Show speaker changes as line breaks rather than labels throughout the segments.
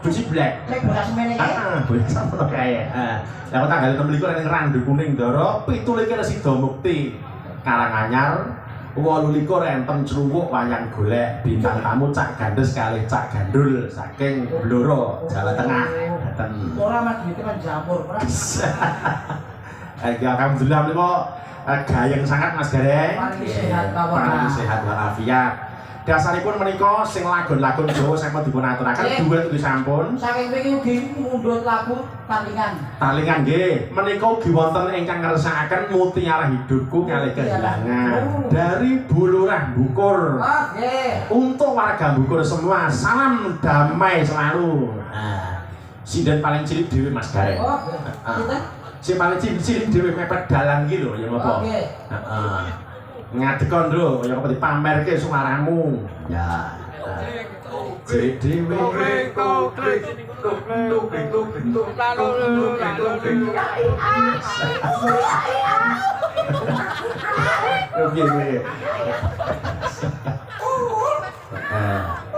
Besi black.
Nek bola semene kae.
Bola samono kae. Lah kok tanggal 26 ning Randu Kuning Ndara, 17 Resido Mukti Karanganyar, 28 enten Cruwuk wayang golek bintang tamu Cak Gandes kalih Cak Gandul saking Blora, Jawa Tengah. Ngaten.
Ora mat duwite kan jamur, ora.
Alhamdulillah menika gayeng sangat Mas Gareng.
Paling sehat mawon.
Sehat walafiat. Dasaripun menika sing lagun-lagun Jawa sampun dipun aturaken duet ugi sampun.
Saking wingi ugi mundhut lagu talingan.
Talingan nggih. Menika ugi wonten ingkang ngersakaken Mutiara Hidupku kalih kehilangan dari Bulurah Bukur.
Oh, nggih.
Untuk warga Bukur semua, salam damai selalu. Nah, sinden paling cilik dhewe Mas Gareng.
Oh, kita
Sing paling cilik dhewe mepet dalan iki lho ya napa?
Oke.
Heeh. Ngadekon lho kaya apa dipamerke suaramu. Ya. Cilik dhewe.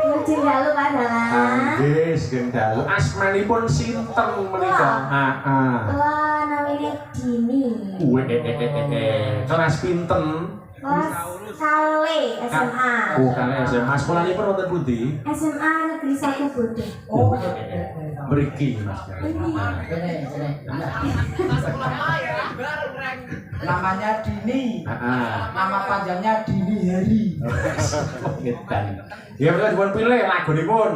Lajeng dalu Pak Dalang.
Nggih, sing dalu. Asmanipun sinten menika? Heeh.
Kula namine Dini.
Kelas pinten?
Kelas Kale SMA.
Oh, kali SMA. Sekolahipun wonten pundi?
SMA Negeri 1 Bodo.
Oh,
Mriki, Mas.
ini. Namanya Dini.
Heeh.
Nama panjangnya Dini Heri.
Ngedan. Ya mriki dipun pilih lagunipun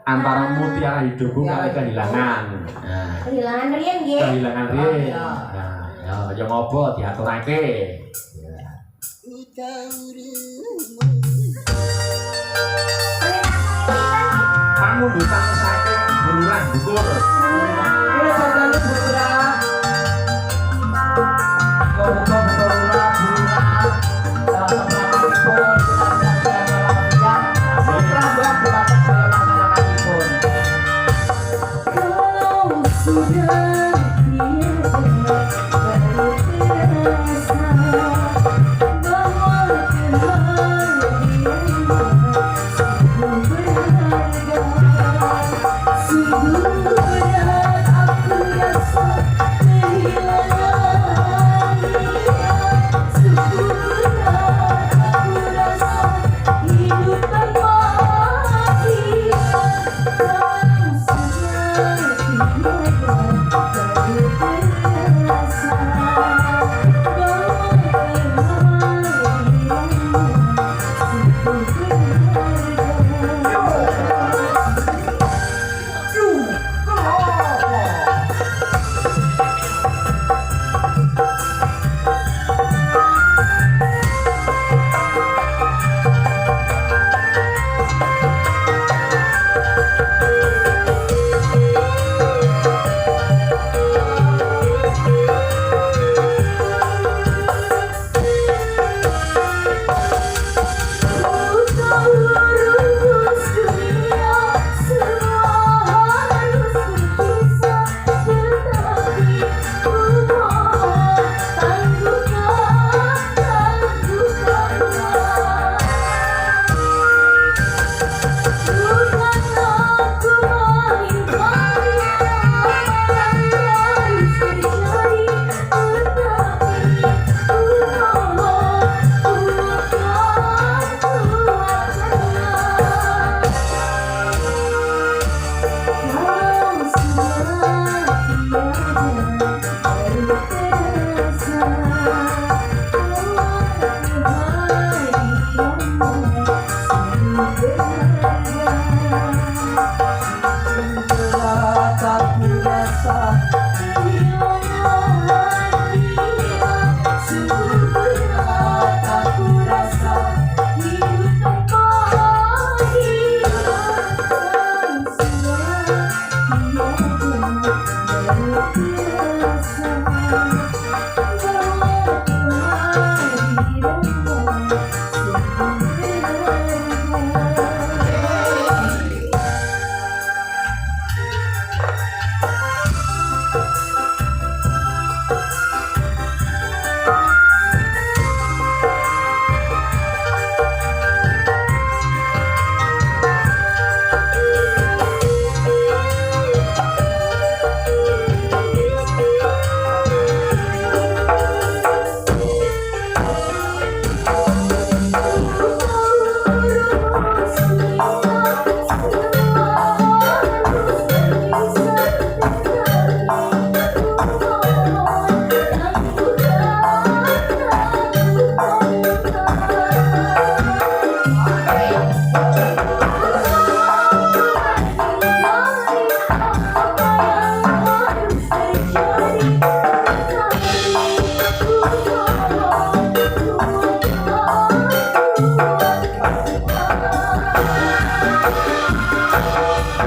antara Mutiara Hidupku kalih Kehilangan. Nah,
Kehilangan riyen nggih.
Kehilangan riyen. Nah, ya ngopo diaturake. Pamundutan saking Bulurah Bukur.
Ini sadalu Bulurah. Muga-muga Bulurah. Dalam pun
Kalau sudah biasa bahwa Tuhan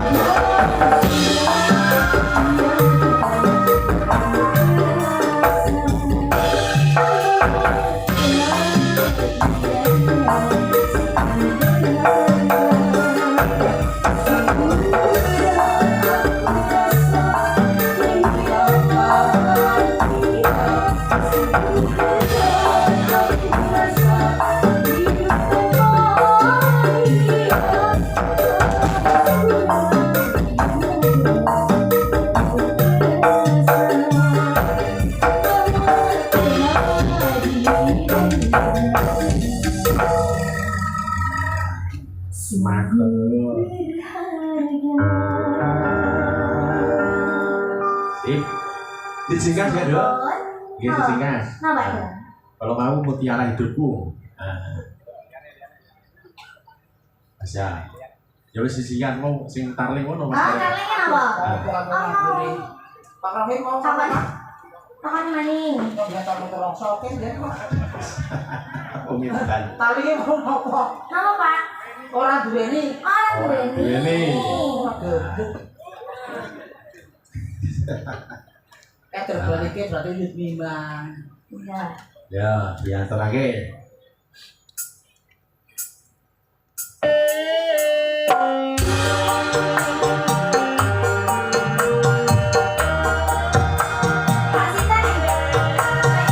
Mantap. Sip. Disingkat ya, Dok? Nggih, disingkat.
Napa ya?
Kalau mau mutiara hidupku. Nah. Bisa. Ya wis disingkat mau sing tarling ngono Mas.
Ah, kalian kenapa?
Pak Rahim mau
Kapan?
sama?
Kapan maning?
Kok dia tahu terong soke dia kok.
Pemilihan.
Tali mau apa?
Napa, Pak?
Ora duweni.
Orang
Duweni.
Terbaliknya berarti yud mimang.
Iya.
Ya, diatur lagi.
Pak Sinta nih.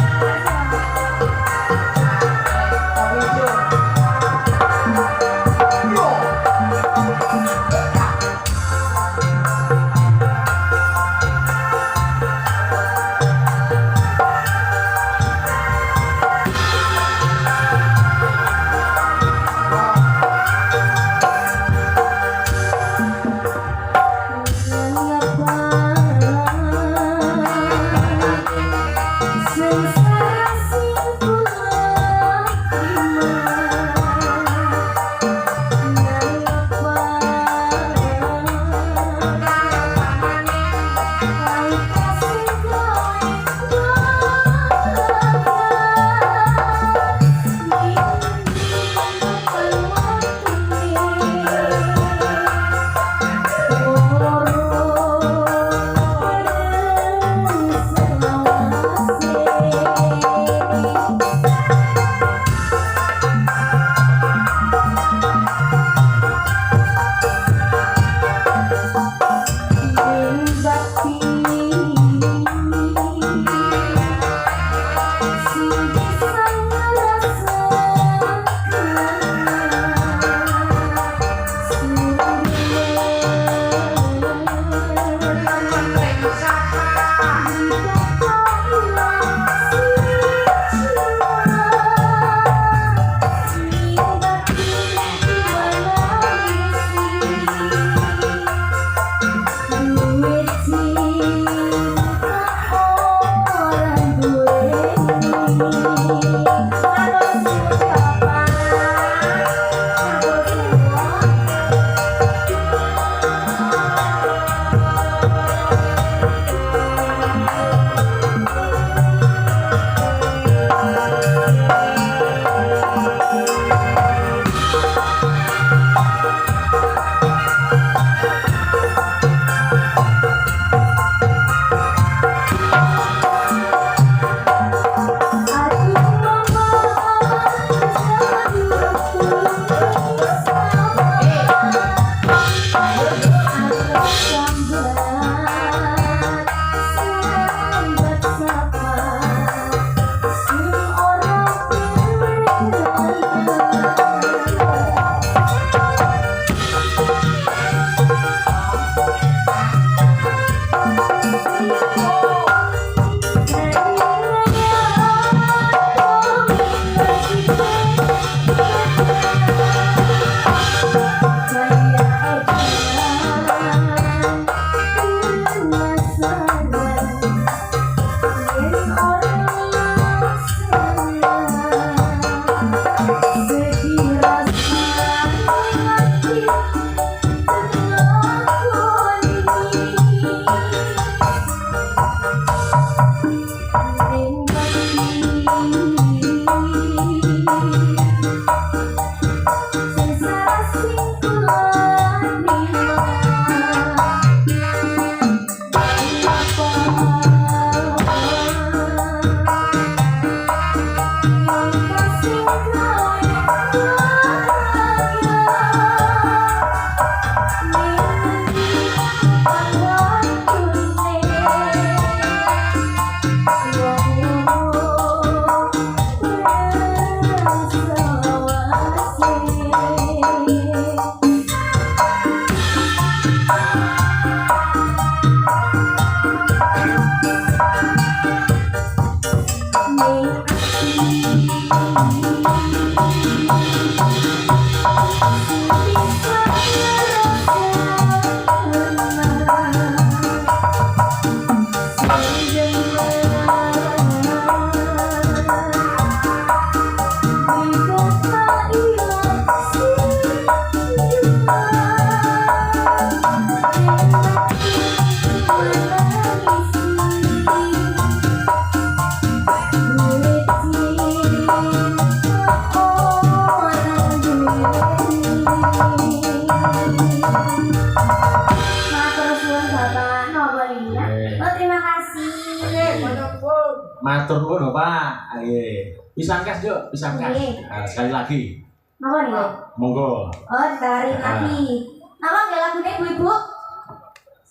Matur nuwun Bapak. Nggih. Pisang kas, Juk, pisang kas.
Nggih.
Sekali lagi.
Apa nih?
Monggo.
Oh, ditawarin lagi. Apa nggak lagunya ibu-ibu?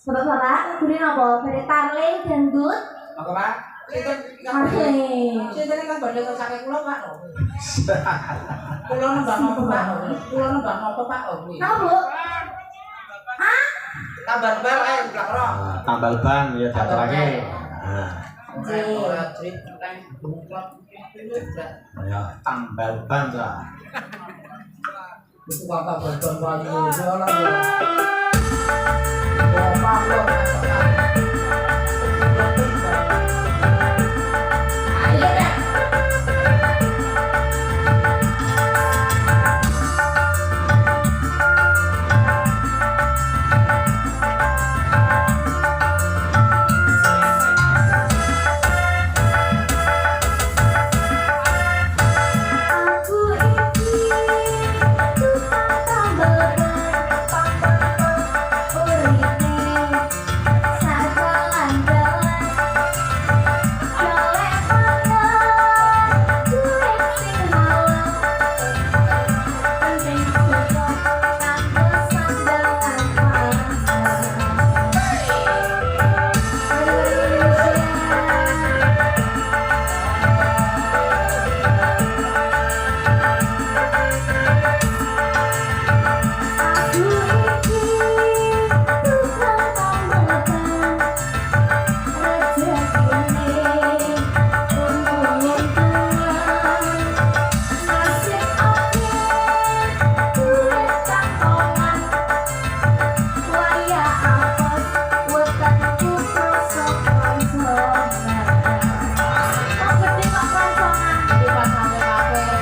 Bapak-bapak, lagunya apa? Pada tarling, dangdut.
Maka Pak, sinten
Tarling.
sinten kan badhe sakit kula Pak. Kula nembang apa Pak? Kula nembang apa Pak? Oh kuwi.
Apa, Bu? Hah?
Tambal bal ae blakro.
Tambal ban ya diaturake. Nah,
Ora trik teng bungklok iki berat.
ya tambal ban ta.
Itu kakak bodon wayu yo lah yo. Oh, Pak, lo.
Ayo dah. Aku ini tukang tambal ban, urine sadalan-dalan, golek mangan duit sing halal, penting cukup kanggo sandal amal. Aku ini tukang tambal ban, rezekine untung-untungan, nasib akeh duit kantongan, waya apes wetengku krasa konsongan. Kok gede kok konsongan?
Iki pas sampe kabeh.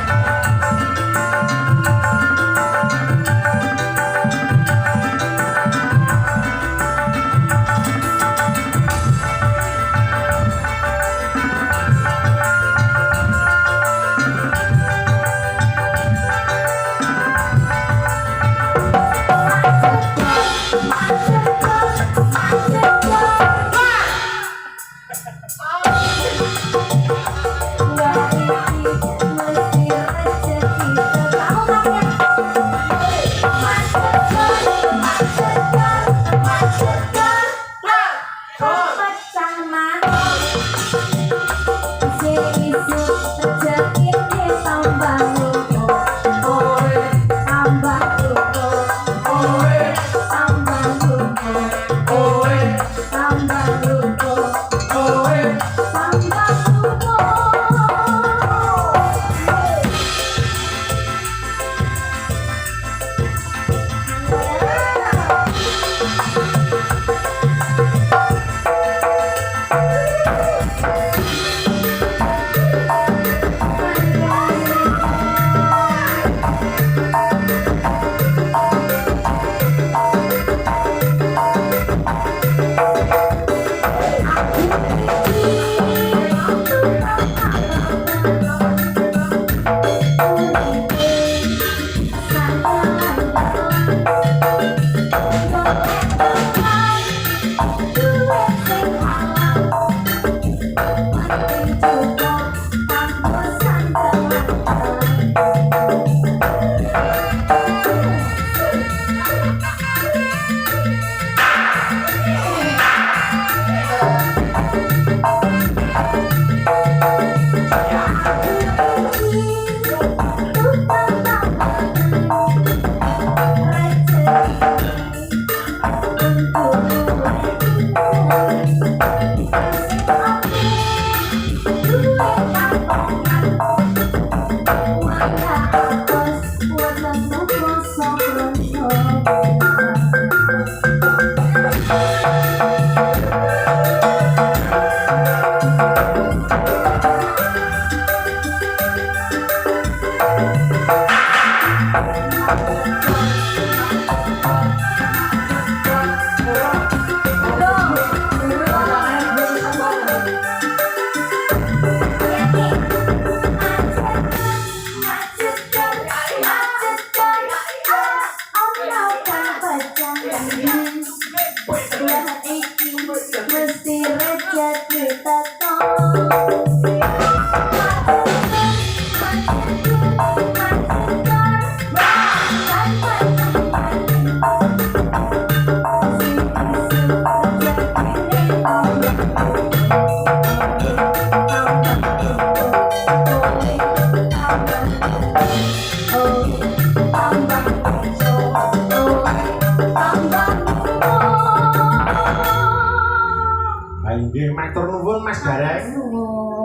Mas Gareng.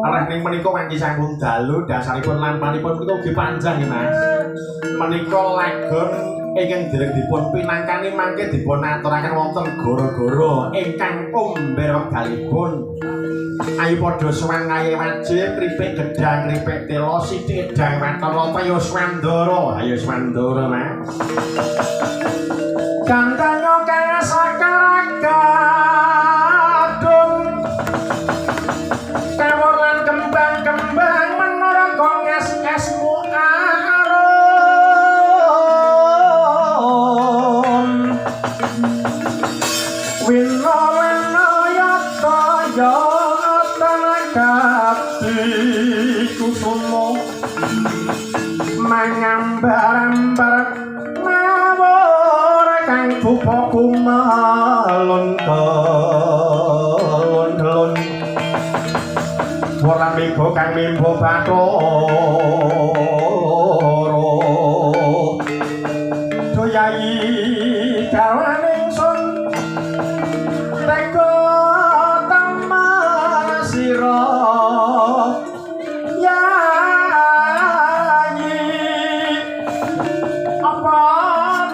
Arah ning menika wanci sampun dalu dasaripun lampanipun menika ugi panjang nggih Mas. Menika lagon ingkang dereng dipun pinangkani mangke dipun aturaken wonten gara-gara ingkang umber wekdalipun. Ayo padha sowan ngaye wajib kripik gedang kripik telo sithik edang watara ya Swandara. Ayo Swandara Mas. Kandanyo kaya sakarakadung kawor lan kembang-kembang menara konges-kesmu arum wino-wino yata-yata nakati kusumo mangambar-ambar mawur kang bupaku malon-telon ora mimbo kang mimbo Bathara doyayi dawaning sun teka taman sira yayi apa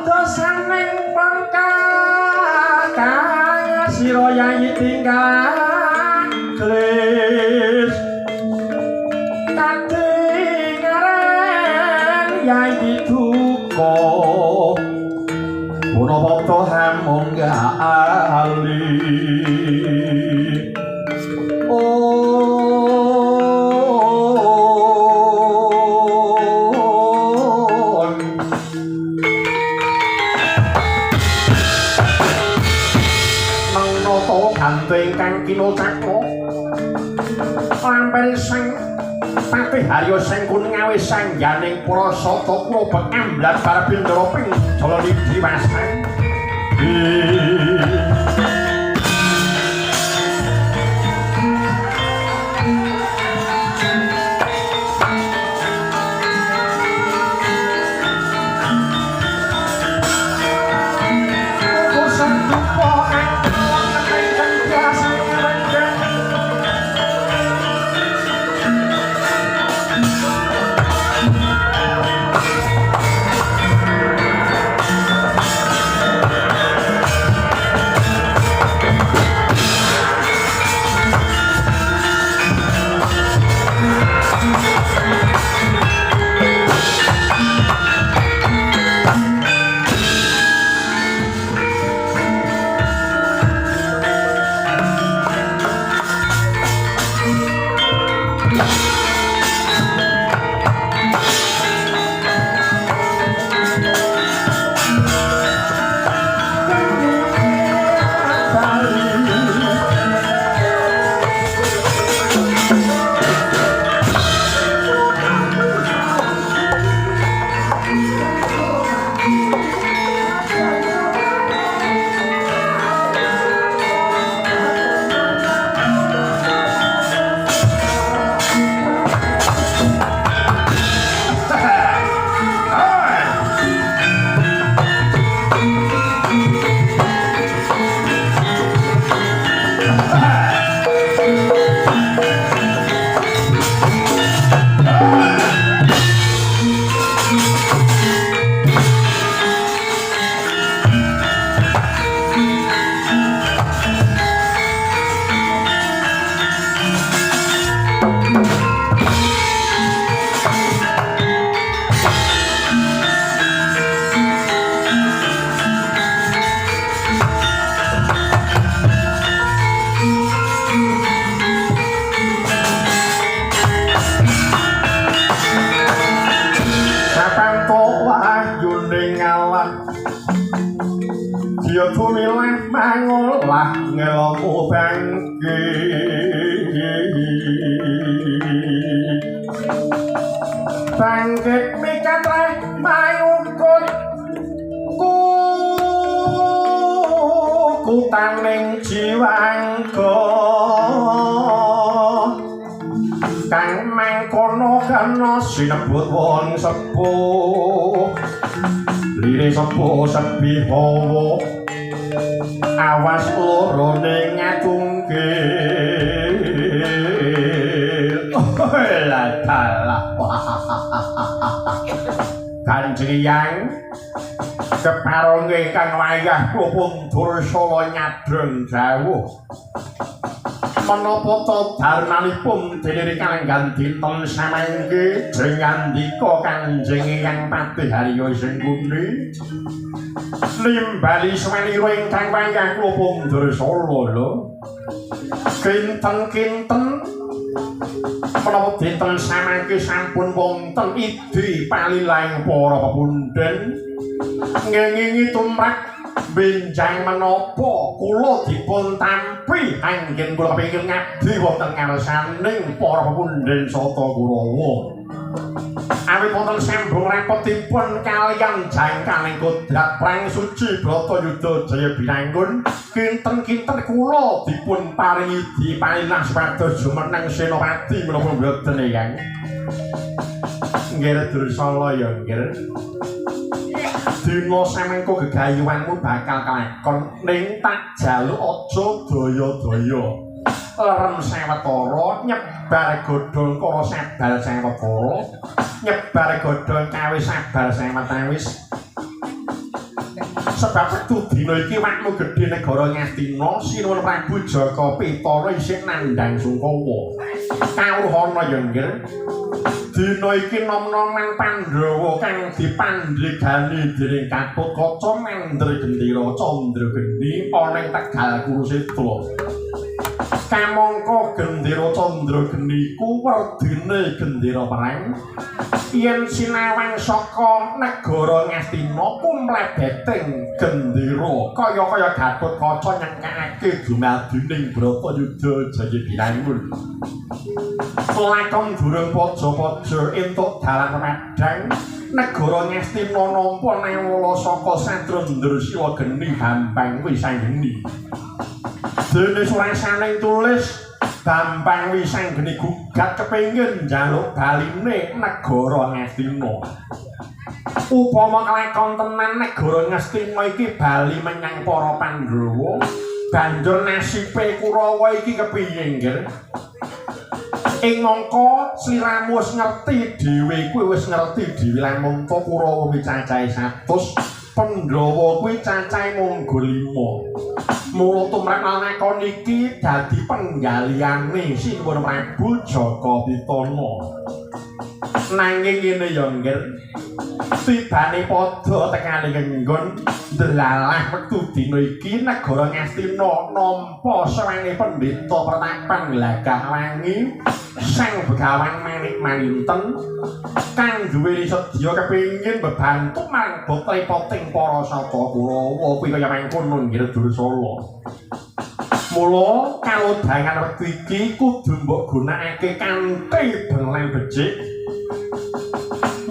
dosaning pangkakang sira yayi tinggal glis katingaren yayi duka punapa hamunggali ganteng kang kinocakmo lampir sang patih harya sing kuning awis sangganing prasata kula bekamblat Barbindra ping jala diwasan tumilah mangolah ngelomu bangke bangkit mikatreh mayukut kutaning jiwangga kang mangkono kana sinebut wong sepuh lire sepuh sepi hawa awas loro ning ngatungke dalah. Kanjeng Hyang kepareng ingkang wayah pun Dursala nyadeng dawuh. Menapa to darmanipun dene kalenggan dinten samangke jengandika Kanjeng Hyang Patih Harya Sengkuni. Nimbali swanira ingkang wayah pun Dursala lho. Kinten-kinten menawa dinten samangke sampun wonten ide palilaing para pepunden ngengingi tumrap benjang menapa kula dipun tampi anggen kula kepengin ngabdi wonten ngarsaning para pepunden Sata Kurawa. Awit wonten sambung rapotipun kaliyan jangkaning Kodrat Prang Suci Bratayuda Jaya Binangun kinten-kinten kula dipun paringi dipanilah supados jumeneng senopati menapa mboten Hyang. Nggih Dursala ya nggih. Dina samengko gegayuhanmu bakal kelakon ning tak jaluk aja daya-daya. Lerem sawetara nyebar godhong karo sabal sawetara nyebar godhong kawis sabal sawetawis. Sebab itu dina iki wakmu gedhe negara Ngastina Sinuwun Prabu Jaka Pitara isih nandhang Sungkawa. Kawruhana ya nggih. Dina iki nom-noman Pandhawa kang dipandhegani dening Gatotkaca mandri gendera Candrageni ana ing Tegal Kurusetra. Kamangka gendera Candrageni ku werdine gendera perang. Yen sinawang saka negara Ngastina kumlebeting gendera kaya-kaya Gatotkaca nyengkake dumadining Bratayuda Jaya Binangun. Lakon durung paja-paja entuk dalan madhang negara Ngastina nampa nawala saka Satrandra Siwa Geni Bambang Wisanggeni. Dene surasaning tulis Bambang Wisanggeni gugat kepengin njaluk baline negara Ngastina. Upama kelakon tenan negara Ngastina iki bali menyang para Pandhawa, banjur nasibe Kurawa iki kepiye nggih? Ing mangka sliramu wis ngerti dhewe kuwi wis ngerti dhewe lan mangka Kurawa kuwi cacahe 100, Pandhawa kuwi cacahe mung 5. Mula tumrap lakon iki dadi penggaliyane Sinuwun Prabu Jaka Pitana. Nanging ngene ya nggih. Tibane padha tekane nggon delalah wektu dina iki negara Ngastina nampa sawange pendeta pertapan Glagah Wangi Sang Begawan Manik Maninten kang duweni sedya kepengin bebantu marang botle-poting para Sata Kurawa kuwi kaya mangkono nggih Dursala. Mula kalodhangan wektu iki kudu mbok gunakake kanthi belen becik.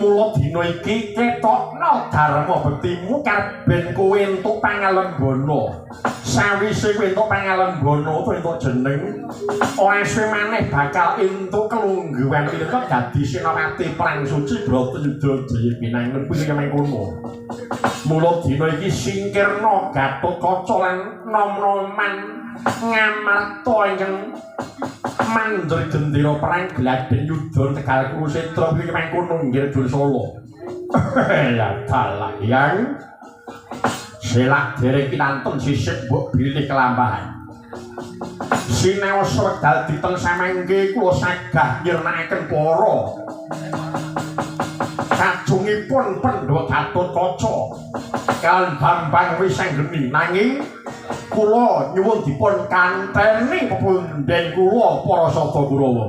Mula dina iki ketokno dharma bektimu karben kowe entuk pangalembana. Sawise kowe entuk pangalembana utawa entuk jeneng, ora suwe maneh bakal entuk kelungguhan minangka dadi senopati Prang Suci Bratayuda Jaya Binangun kuwi kaya mangkono. Mula dina iki singkirna Gatotkaca lan nom-noman ngamarta ingkang mandri gendera perang gladhen yudha Tegal Kurusetra kuwi mangkono nggih Dursala. Ya dalah Hyang. Selak dereng kinanten sisik mbok bilih kelampahan. Sinaos wekdal dinten samangke kula sagah nyirnakaken para kajungipun Pandhawa Gatotkaca kaliyan Bambang Wisanggeni nanging kula nyuwun dipun kanteni pepunden kula para Sata Kurawa.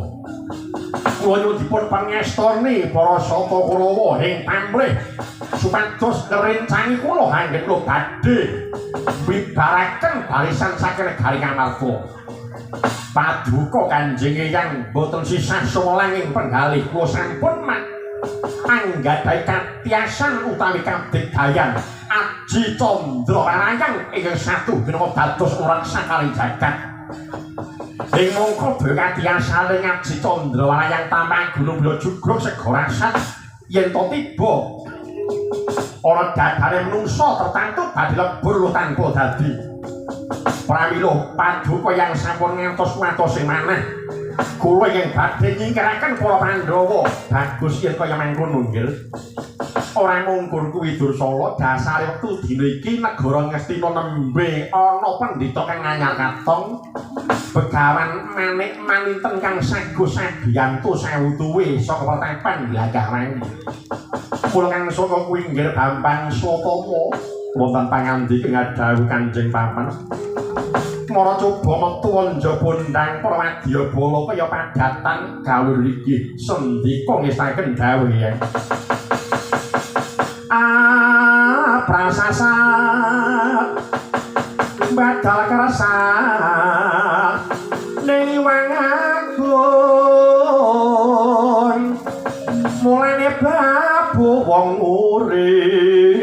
Kula nyuwun dipun pangestoni para Sata Kurawa ing pamrih supados ngrencangi kula anggen kula badhe wibaraken barisan saking negari Ngamarta. Paduka Kanjeng Hyang boten sisah sumolanging penggalih kula sampun anggadhahi katiasan utawi kabegdayan Aji Candra Warayang ingkang satu minangka dados urang sakaling jagat. Ing mangka dhewe katiasane Aji Candra Warayang tampang gunung Blajugruk segarasan yen to tiba ora dadane menungsa tertentu badhe lebur tanpa dadi. Pramila paduka yang sampun ngantos watose manah Kula yang badhe nyingkiraken para Pandhawa bagus yen kaya mangkono nggih. Ora mungkur kuwi Dursala dasare wektu dina iki negara Ngastina nembe ana pendhita kang anyar katong begawan manik maninten kang sagus sabiyantu sewu tuwe saka Pertepan Glagahwangi. Kula kang saka kuwi nggih Bambang Sotama wonten pangandika ngadhawuh Kanjeng Paman. Mara coba metu njaba ndang para wadyabala kaya padatan gawur iki sendika ngestaken dawuh. Prasasat badal kerasa ning wangagun mulane babu wong urip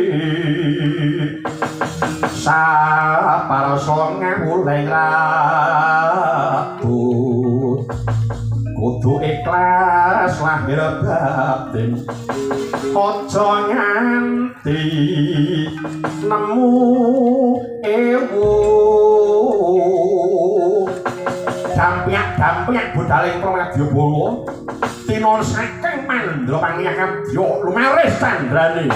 saparasa ngawuleng rabut kudu ikhlas lahir batin aja nganti nemu ewu dampiak budaling Prawadyabala tinon saking Mandra Pangyakabya lumaris candrane.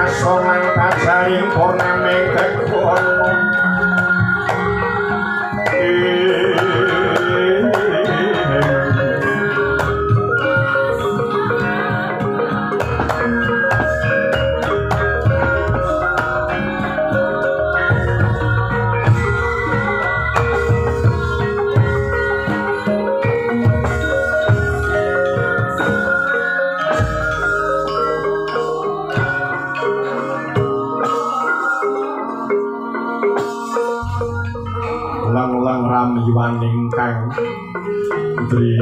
ngaso lan bajaring purname kekon ulang-ulang ramiwaning kang driya